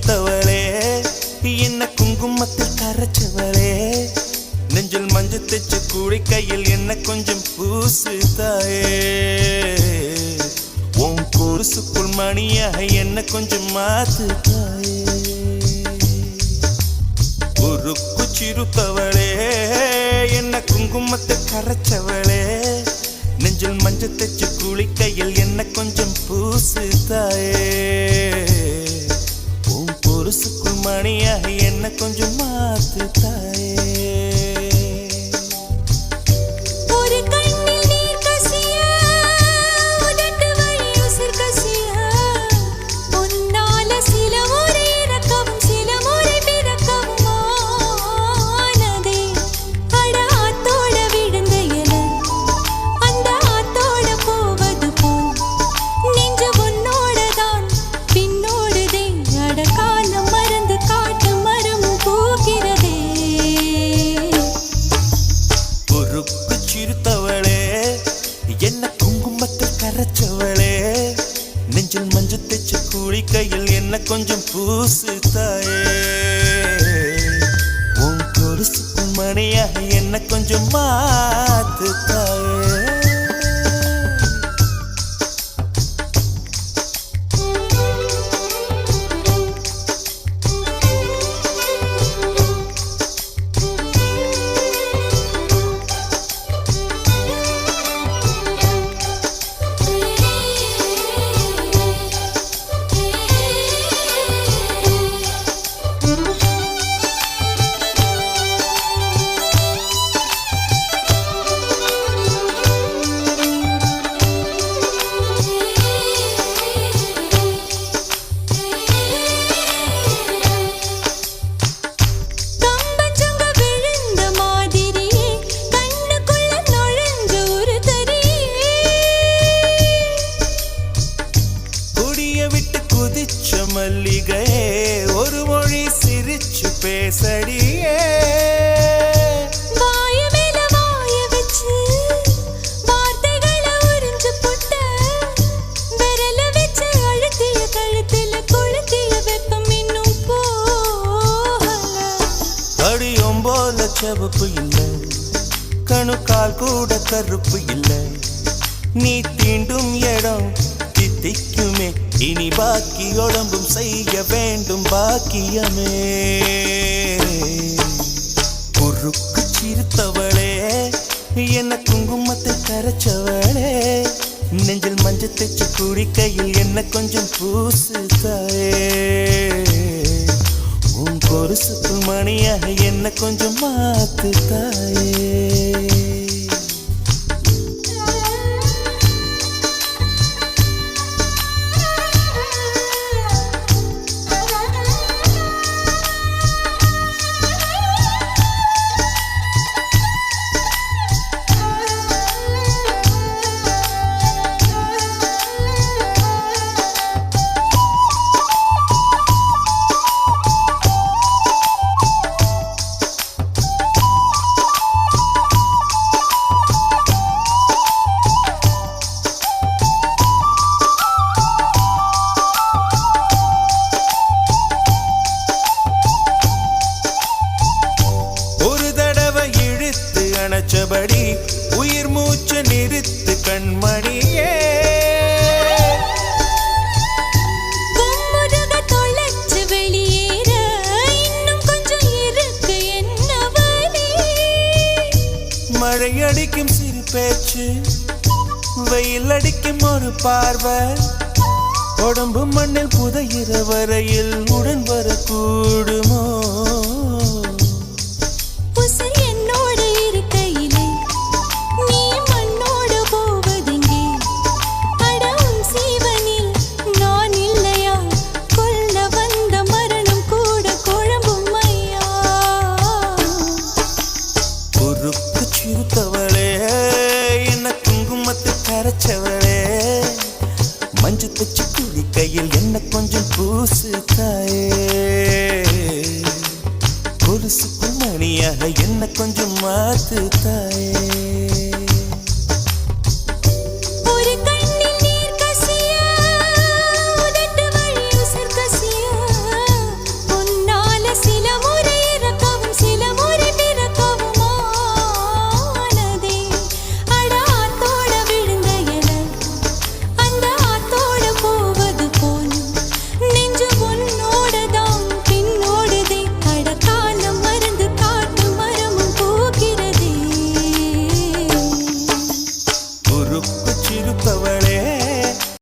சிறுத்தவளே என்ன குங்குமத்தில் கரைச்சவளே நெஞ்சில் மஞ்சள் தைச்சு குளிக்கையில் என்ன கொஞ்சம் பூசு தாயே உன் கொலுசுக்குள் மணியாக என்ன கொஞ்சம் மாத்து தாயே ஒரு குச்சிருத்தவளே என்ன குங்குமத்தை கரைச்சவளே நெஞ்சில் மஞ்சள் தைச்சு குளிக்கையில் என்ன கொஞ்சம் பூசு தாயே உன் கொலுசுக்குள் மணியாக என்ன கொஞ்சம் மாத்து தாயே நெஞ்சில் மஞ்சள் தைச்சு குளிக்கையில் என்ன கொஞ்சம் பூசு தாயே உன் கொலுசுக்குள் மணியாக என்ன கொஞ்சம் மாத்து தாயே மல்லிகை ஒரு மொழி சிரிச்சு பேசடியே வாய மேல வாய வச்சு வார்த்தைகளை உறிஞ்சு போட்ட விரல வச்சு அழுத்திய கழுத்துல கொளுத்திய வெப்பம் இன்னும் போகல அடியும் போல செவப்பு இல்லை கணுக்கால் கூட கருப்பு இல்லை நீ தீண்டும் இடம் தித்திக்குமே இனி பாக்கி உடம்பும் செய்ய வேண்டும் பாக்கியமே குறுக்கு சிறுத்தவளே என்ன குங்குமத்தை கரைச்சவளே நெஞ்சில் மஞ்சள் தைச்சு குடிக்கையில் என்ன கொஞ்சம் பூசு தாயே உன் கொலுசுக்குள் மணியாக என்ன கொஞ்சம் மாத்து தாயே அணைச்சபடி உயிர் மூச்சு நிறுத்து கண்மணியே கும்முருக தொலைச்சு வெளியேற இன்னும் கொஞ்சம் இருக்கு என்ன வழி மழை அடிக்கும் சிறு பேச்சு வெயில் அடிக்கும் ஒரு பார்வை உடம்பு மண்ணில் புதையிற வரையில் உடன் வரக்கூடுமோ கரைச்சவளே மஞ்சள் தைச்சு குளிக்கையில் என்ன கொஞ்சம் பூசு தாயே கொலுசுக்குள் மணியாக என்ன கொஞ்சம் மாத்து தாயே